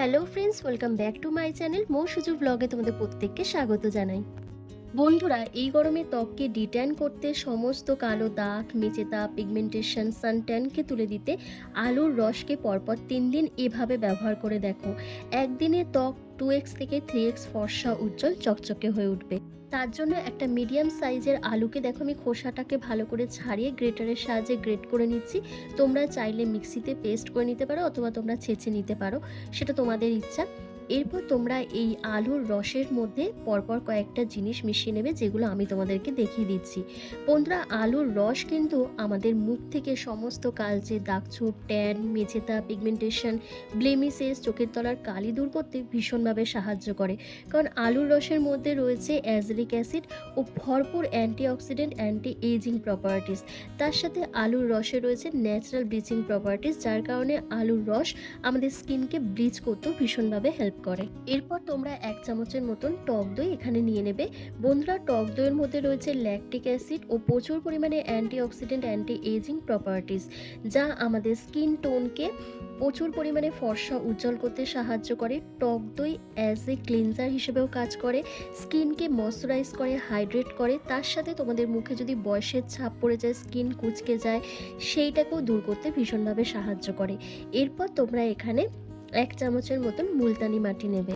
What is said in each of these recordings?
Hello friends, welcome back to my channel Mou Suju ব্লগে তোমাদের প্রত্যেককে স্বাগত জানাই। বন্ধুরা, এই গরমে ত্বককে ডিট্যান করতে, সমস্ত কালো দাগ, মেচে দাগ, পিগমেন্টেশন, সানট্যানকে তুলে দিতে আলুর রসকে পরপর 3 দিন এভাবে ব্যবহার করে দেখো। একদিনে ত্বক 2x থেকে 3x ফর্সা, উজ্জ্বল, চকচকে হয়ে উঠবে। তার জন্য একটা মিডিয়াম সাইজের আলুকে দেখো আমি খোসাটাকে ভালো করে ছাড়িয়ে গ্রেটারের সাহায্যে গ্রেট করে নিচ্ছি। তোমরা চাইলে মিক্সিতে পেস্ট করে নিতে পারো অথবা তোমরা ছেঁচে নিতে পারো, সেটা তোমাদের ইচ্ছা। এরপর তোমরা এই আলুর রসের মধ্যে পরপর কয়েকটা জিনিস মিশিয়ে নেবে, যেগুলো আমি তোমাদেরকে দেখিয়ে দিচ্ছি। বন্ধুরা, আলুর রস কিন্তু আমাদের মুখ থেকে সমস্ত কালচে দাগছোপ, ট্যান, মেচেতা, পিগমেন্টেশন, ব্লেমিসেস, চোখের তলার কালি দূর করতে ভীষণভাবে সাহায্য করে। কারণ আলুর রসের মধ্যে রয়েছে অ্যাজলিক অ্যাসিড ও ভরপুর অ্যান্টিঅক্সিডেন্ট, অ্যান্টি এজিং প্রপার্টিস। তার সাথে আলুর রসে রয়েছে ন্যাচারাল ব্লিচিং প্রপার্টিস, যার কারণে আলুর রস আমাদের স্কিনকে ব্লিচ করতেও ভীষণভাবে হেল্প করে। এরপর তোমরা 1 চামচের মতন টক দই এখানে নিয়ে নেবে। বন্ধুরা, টক দইয়ের মধ্যে রয়েছে ল্যাকটিক অ্যাসিড ও প্রচুর পরিমাণে অ্যান্টিঅক্সিডেন্ট, অ্যান্টি এজিং প্রপার্টিস, যা আমাদের স্কিন টোনকে প্রচুর পরিমাণে ফর্সা, উজ্জ্বল করতে সাহায্য করে। টক দই অ্যাজ এ ক্লিনজার হিসেবেও কাজ করে, স্কিনকে ময়শ্চারাইজ করে, হাইড্রেট করে। তার সাথে তোমাদের মুখে যদি বয়সের ছাপ পড়ে যায়, স্কিন কুঁচকে যায়, সেইটাকেও দূর করতে ভীষণভাবে সাহায্য করে। এরপর তোমরা এখানে 1 চামচের মতন মুলতানি মাটি নেবে।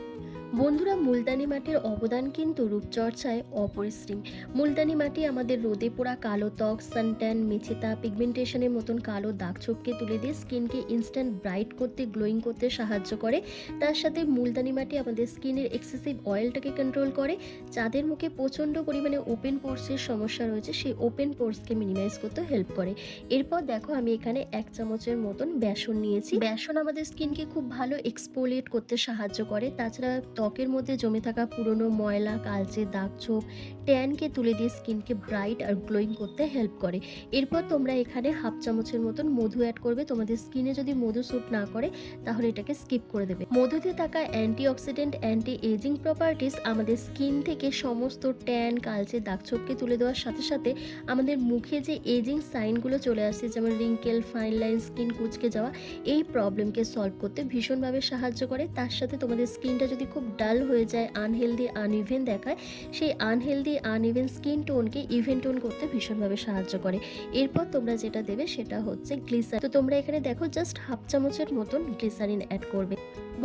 বন্ধুরা, মুলতানি মাটির অবদান কিন্তু রূপচর্চায় অপরিসীম। মুলতানি মাটি আমাদের রোদে পোড়া কালো ত্বক, সানট্যান, মেচেতা, পিগমেন্টেশনের মতন কালো দাগ ছোপকে তুলে দিয়ে স্কিনকে ইনস্ট্যান্ট ব্রাইট করতে, গ্লোয়িং করতে সাহায্য করে। তার সাথে মুলতানি মাটি আমাদের স্কিনের এক্সেসিভ অয়েলটাকে কন্ট্রোল করে। যাদের মুখে প্রচণ্ড পরিমাণে ওপেন পোর্সের সমস্যা রয়েছে, সেই ওপেন পোর্সকে মিনিমাইজ করতে হেল্প করে। এরপর দেখো আমি এখানে 1 চামচের মতন বেসন নিয়েছি। বেসন আমাদের স্কিনকে খুব ভালো এক্সফোলিয়েট করতে সাহায্য করে। তাছাড়া ত্বকের মধ্যে জমে থাকা পুরনো ময়লা, কালচে দাগ ছোপ, ট্যানকে তুলে দিয়ে স্কিনকে ব্রাইট আর গ্লোয়িং করতে হেল্প করে। এরপর তোমরা এখানে 1/2 চামচের মতন মধু অ্যাড করবে। তোমাদের স্কিনে যদি মধু স্যুট না করে তাহলে এটাকে স্কিপ করে দেবে। মধুতে থাকা অ্যান্টিঅক্সিডেন্ট, অ্যান্টি এজিং প্রপার্টিস আমাদের স্কিন থেকে সমস্ত ট্যান, কালচে দাগ ছোপকে তুলে দেওয়ার সাথে সাথে আমাদের মুখে যে এজিং সাইনগুলো চলে আসছে, যেমন রিঙ্কেল, ফাইন লাইন, স্কিন কুঁচকে যাওয়া, এই প্রবলেমকে সলভ করতে ভীষণভাবে সাহায্য করে। তার সাথে তোমাদের স্কিনটা যদি খুব ডাল হয়ে যায়, আনহেলদি, আনইভেন দেখায়, সেই আনহেলদি, আনইভেন স্কিন টোনকে ইভেন টোন করতে ভীষণভাবে সাহায্য করে। এরপর তোমরা যেটা দেবে সেটা হচ্ছে গ্লিসারিন। তো তোমরা এখানে দেখো জাস্ট 1/2 চামচের মতন গ্লিসারিন অ্যাড করবে।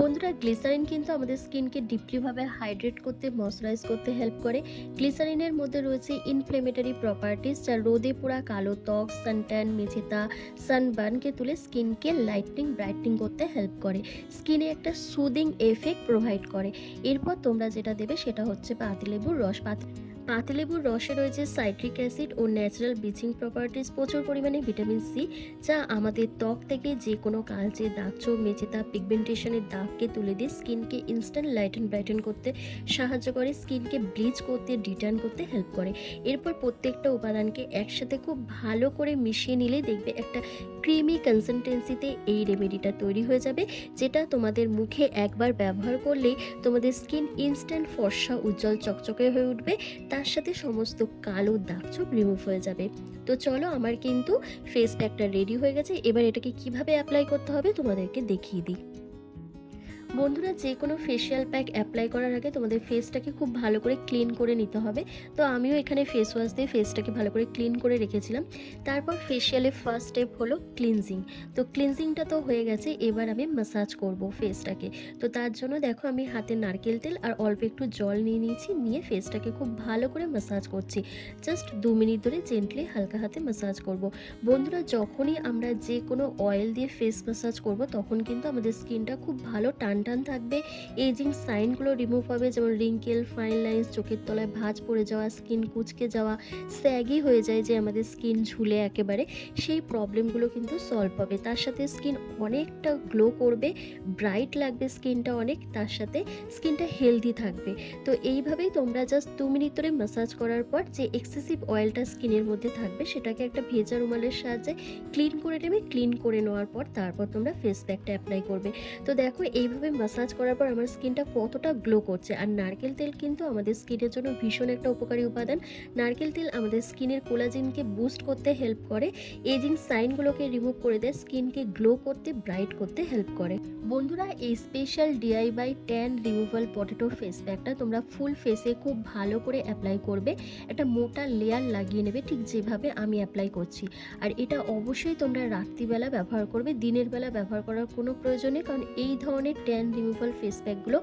বন্ধুরা, গ্লিসারিন কিন্তু আমাদের স্কিনকে ডিপলিভাবে হাইড্রেট করতে, ময়শ্চারাইজ করতে হেল্প করে। গ্লিসারিনের মধ্যে রয়েছে ইনফ্লেমেটরি প্রপার্টিস, যা রোদে পোড়া কালো ত্বক, সানট্যান, মেচেতা, সানবার্নকে তুলে স্কিনকে লাইটনিং, ব্রাইটনিং করতে হেল্প করে। স্কিনে একটা সুদিং এফেক্ট প্রোভাইড করে। এরপর তোমরা যেটা দেবে সেটা হচ্ছে পাতিলেবুর রস। পাতিলেবুর রসে রয়েছে সাইট্রিক অ্যাসিড ও ন্যাচারাল ব্লিচিং প্রপার্টিস, প্রচুর পরিমাণে ভিটামিন সি, যা আমাদের ত্বক থেকে যে কোনো কালচে দাগছোপ, মেচেতা, পিগমেন্টেশনের দাগকে তুলে দিয়ে স্কিনকে ইনস্ট্যান্ট লাইটেন, ব্রাইটেন করতে সাহায্য করে, স্কিনকে ব্লিচ করতে, ডিটার্ন করতে হেল্প করে। এরপর প্রত্যেকটা উপাদানকে একসাথে খুব ভালো করে মিশিয়ে নিলে দেখবে একটা ক্রিমি কনসিস্টেন্সিতে এই রেমেডিটা তৈরি হয়ে যাবে, যেটা তোমাদের মুখে একবার ব্যবহার করলেই তোমাদের স্কিন ইনস্ট্যান্ট ফর্সা, উজ্জ্বল, চকচকে হয়ে উঠবে। তার সাথে সমস্ত কালো দাগছোপ রিমুভ হয়ে যাবে। তো চলো, আমার কিন্তু ফেস প্যাকটা রেডি হয়ে গেছে। এবার এটাকে কিভাবে অ্যাপ্লাই করতে হবে তোমাদেরকে দেখিয়ে দিই। বন্ধুরা, যে কোনো ফেসিয়াল প্যাক অ্যাপ্লাই করার আগে তোমাদের ফেসটাকে খুব ভালো করে ক্লিন করে নিতে হবে। তো আমিও এখানে ফেস ওয়াশ দিয়ে ফেসটাকে ভালো করে ক্লিন করে রেখেছিলাম। তারপর ফেসিয়ালের ফার্স্ট স্টেপ হলো ক্লিনজিং। তো ক্লিনজিংটা তো হয়ে গেছে, এবার আমি ম্যাসাজ করব ফেসটাকে। তো তার জন্য দেখো আমি হাতে নারকেল তেল আর অল্প একটু জল নিয়ে নিয়েছি, নিয়ে ফেসটাকে খুব ভালো করে ম্যাসাজ করছি। জাস্ট 2 মিনিট ধরে জেন্টলি হালকা হাতে ম্যাসাজ করব। বন্ধুরা, যখনই আমরা যে কোনো অয়েল দিয়ে ফেস ম্যাসাজ করব তখন কিন্তু আমাদের স্কিনটা খুব ভালো টান টান থাকবে। এজিং সাইনগুলো রিমুভ হবে, যেমন রিঙ্কেল, ফাইন লাইন্স, চোখের তলায় ভাঁজ পড়ে যাওয়া, স্কিন কুঁচকে যাওয়া, স্যাগি হয়ে যায় যে আমাদের স্কিন ঝুলে একেবারে, সেই প্রবলেমগুলো কিন্তু সলভ হবে। তার সাথে স্কিন অনেকটা গ্লো করবে, ব্রাইট লাগবে স্কিনটা অনেক, তার সাথে স্কিনটা হেলদি থাকবে। তো এইভাবেই তোমরা জাস্ট 2 মিনিট ধরে ম্যাসাজ করার পর যে এক্সেসিভ অয়েলটা স্কিনের মধ্যে থাকবে সেটাকে একটা ভেজা রুমালের সাহায্যে ক্লিন করে নেবে। ক্লিন করে নেওয়ার পর তারপর তোমরা ফেস প্যাকটা অ্যাপ্লাই করবে। তো দেখো এইভাবে ম্যাসাজ করার পর আমার স্কিনটা কতটা গ্লো করছে। আর নারকেল তেল কিন্তু আমাদের স্কিনের জন্য ভীষণ একটা উপকারী উপাদান। নারকেল তেল আমাদের স্কিনের কোলাজেনকে বুস্ট করতে হেল্প করে, এজিং সাইনগুলোকে রিমুভ করে দেয়, স্কিনকে গ্লো করতে, ব্রাইট করতে হেল্প করে। বন্ধুরা, এই special DIY tan removal potato face প্যাকটা তোমরা ফুল ফেসে খুব ভালো করে অ্যাপ্লাই করবে। একটা মোটা লেয়ার লাগিয়ে নেবে, ঠিক যেভাবে আমি অ্যাপ্লাই করছি। আর এটা অবশ্যই তোমরা রাত্রিবেলা ব্যবহার করবে, দিনের বেলা ব্যবহার করার কোনো প্রয়োজন নেই, কারণ এই ধরনের ট্যান রিমুভাল ফেস প্যাকগুলো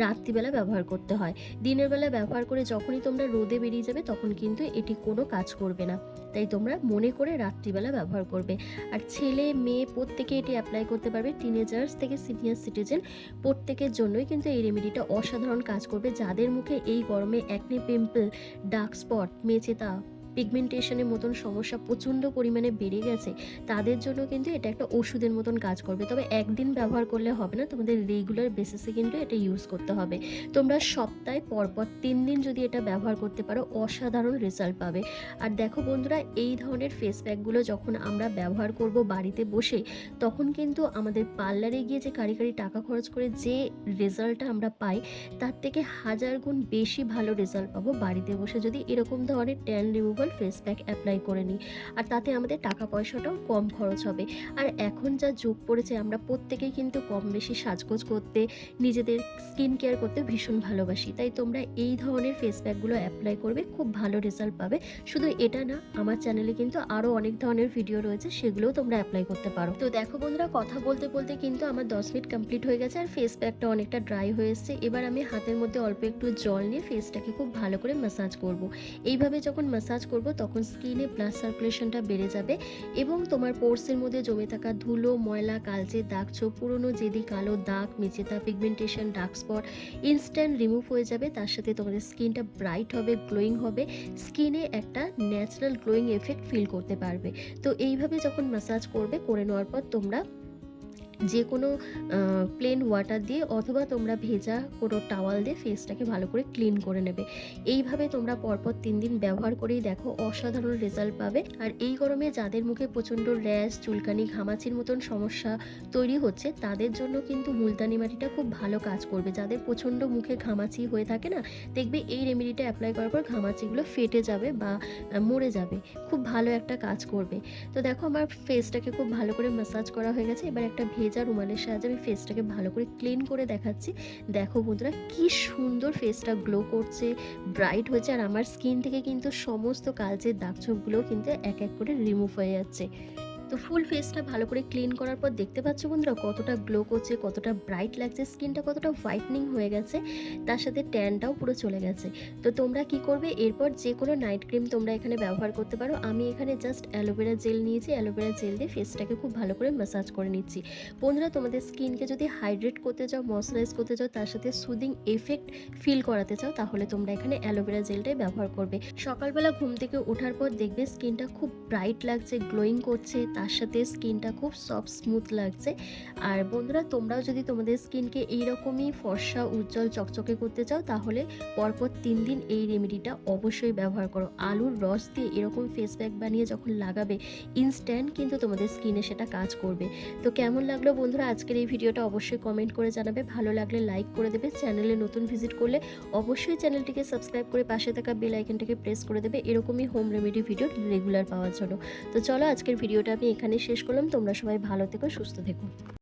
রাত্রিবেলা ব্যবহার করতে হয়। দিনের বেলা ব্যবহার করে যখনই তোমরা রোদে বেরিয়ে যাবে তখন কিন্তু এটি কোনো কাজ করবে না, তাই তোমরা মনে করে রাত্রিবেলা ব্যবহার করবে। আর ছেলে মেয়ে প্রত্যেকে এটি অ্যাপ্লাই করতে পারবে, টিনেজার্স থেকে সিনিয়র সিটিজেন প্রত্যেকের জন্যই কিন্তু এই রেমেডিটা অসাধারণ কাজ করবে। যাদের মুখে এই গরমে অ্যাকনে, পিম্পল, ডার্ক স্পট, মেচেতা, পিগমেন্টেশনের মতন সমস্যা প্রচণ্ড পরিমাণে বেড়ে গেছে, তাদের জন্য কিন্তু এটা একটা ওষুধের মতন কাজ করবে। তবে একদিন ব্যবহার করলে হবে না, তোমাদের রেগুলার বেসিসে কিন্তু এটা ইউজ করতে হবে। তোমরা সপ্তাহে পরপর 3 দিন যদি এটা ব্যবহার করতে পারো, অসাধারণ রেজাল্ট পাবে। আর দেখো বন্ধুরা, এই ধরনের ফেস প্যাকগুলো যখন আমরা ব্যবহার করব বাড়িতে বসে, তখন কিন্তু আমাদের পার্লারে গিয়ে যে কারি টাকা খরচ করে যে রেজাল্টটা আমরা পাই, তার থেকে 1000 গুণ বেশি ভালো রেজাল্ট পাবো বাড়িতে বসে যদি এরকম ধরনের tan removal face pack apply করে নিই। আর তাতে আমাদের টাকা পয়সাটাও কম খরচ হবে। আর এখন যা যুগ পড়েছে, আমরা প্রত্যেকেই কিন্তু কম বেশি সাজগোজ করতে, নিজেদের স্কিন কেয়ার করতে ভীষণ ভালোবাসি। তাই তোমরা এই ধরনের ফেস প্যাকগুলো অ্যাপ্লাই করবে, খুব ভালো রেজাল্ট পাবে। শুধু এটা না, আমার চ্যানেলে কিন্তু আরও অনেক ধরনের ভিডিও রয়েছে, সেগুলোও তোমরা অ্যাপ্লাই করতে পারো। তো দেখো বন্ধুরা, কথা বলতে বলতে কিন্তু আমার 10 মিনিট কমপ্লিট হয়ে গেছে, আর ফেস প্যাকটা অনেকটা ড্রাই হয়ে এসছে। এবার আমি হাতের মধ্যে অল্প একটু জল নিয়ে ফেসটাকে খুব ভালো করে ম্যাসাজ করব। এইভাবে যখন ম্যাসাজ করব তখন স্কিনে ব্লাড সার্কুলেশনটা বেড়ে যাবে এবং তোমার পোর্সের মধ্যে জমে থাকা ধুলো, ময়লা, কালচে দাগ, ছোপ, পুরনো জেদি কালো দাগ, মেচেতা, pigmentation, dark spot instant remove হয়ে যাবে। তার সাথে তোমাদের স্কিনটা ব্রাইট হবে, গ্লোয়িং হবে, স্কিনে একটা ন্যাচারাল গ্লোয়িং এফেক্ট ফিল করতে পারবে। তো এইভাবে যখন ম্যাসাজ করবে, করে নেওয়ার পর তোমরা যে কোনো প্লেন ওয়াটার দিয়ে অথবা তোমরা ভেজা কোনো টাওয়াল দিয়ে ফেসটাকে ভালো করে ক্লিন করে নেবে। এইভাবে তোমরা পরপর 3 দিন ব্যবহার করেই দেখো, অসাধারণ রেজাল্ট পাবে। আর এই গরমে যাদের মুখে প্রচণ্ড র্যাশ, চুলকানি, ঘামাচির মতন সমস্যা তৈরি হচ্ছে, তাদের জন্য কিন্তু মুলতানি মাটিটা খুব ভালো কাজ করবে। যাদের প্রচণ্ড মুখে ঘামাচি হয়ে থাকে না, দেখবে এই রেমেডিটা অ্যাপ্লাই করার পর ঘামাচিগুলো ফেটে যাবে বা মরে যাবে, খুব ভালো একটা কাজ করবে। তো দেখো, আমার ফেসটাকে খুব ভালো করে ম্যাসাজ করা হয়ে গেছে। এবার একটা ভেজা রুমালের সাহায্যে আমি ফেসটাকে ভালো করে ক্লিন করে দেখাচ্ছি। দেখো বন্ধুরা, কি সুন্দর ফেসটা গ্লো করছে, ব্রাইট হয়েছে। আর আমার স্কিন থেকে কিন্তু সমস্ত কালচে দাগ ছোপগুলোও কিন্তু এক এক করে রিমুভ হয়ে যাচ্ছে। তো ফুল ফেসটা ভালো করে ক্লিন করার পর দেখতে পাচ্ছ বন্ধুরা, কতটা গ্লো করছে, কতটা ব্রাইট লাগছে, স্কিনটা কতটা হোয়াইটনিং হয়ে গেছে, তার সাথে ট্যানটাও পুরো চলে গেছে। তো তোমরা কি করবে, এরপর যে কোনো নাইট ক্রিম তোমরা এখানে ব্যবহার করতে পারো। আমি এখানে জাস্ট অ্যালোভেরা জেল নিয়েছি, অ্যালোভেরা জেল দিয়ে ফেসটাকে খুব ভালো করে ম্যাসাজ করে নিচ্ছি। বন্ধুরা, তোমাদের স্কিনকে যদি হাইড্রেট করতে চাও, ময়শ্চারাইজ করতে চাও, তার সাথে সুদিং এফেক্ট ফিল করাতে চাও, তাহলে তোমরা এখানে অ্যালোভেরা জেলটাই ব্যবহার করবে। সকালবেলা ঘুম থেকে ওঠার পর দেখবে স্কিনটা খুব ব্রাইট লাগছে, গ্লোয়িং করছে, তার সাথে স্কিনটা খুব সফট স্মুথ লাগছে। আর বন্ধুরা, তোমরাও যদি তোমাদের স্কিনকে এইরকমই ফর্সা, উজ্জ্বল, চকচকে করতে চাও, তাহলে পরপর 3 দিন এই রেমেডিটা অবশ্যই ব্যবহার করো। আলুর রস দিয়ে এরকম ফেস প্যাক বানিয়ে যখন লাগাবে, ইনস্ট্যান্ট কিন্তু তোমাদের স্কিনে সেটা কাজ করবে। তো কেমন লাগলো বন্ধুরা আজকের এই ভিডিওটা, অবশ্যই কমেন্ট করে জানাবে। ভালো লাগলে লাইক করে দেবে। চ্যানেলে নতুন ভিজিট করলে অবশ্যই চ্যানেলটিকে সাবস্ক্রাইব করে পাশে থাকা বেল আইকনটাকে প্রেস করে দেবে, এরকমই হোম রেমেডি ভিডিও রেগুলার পাওয়ার জন্য। তো চলো, আজকের ভিডিওটা আমি এখানে শেষ করলাম। তোমরা সবাই ভালো থেকো, সুস্থ থেকো।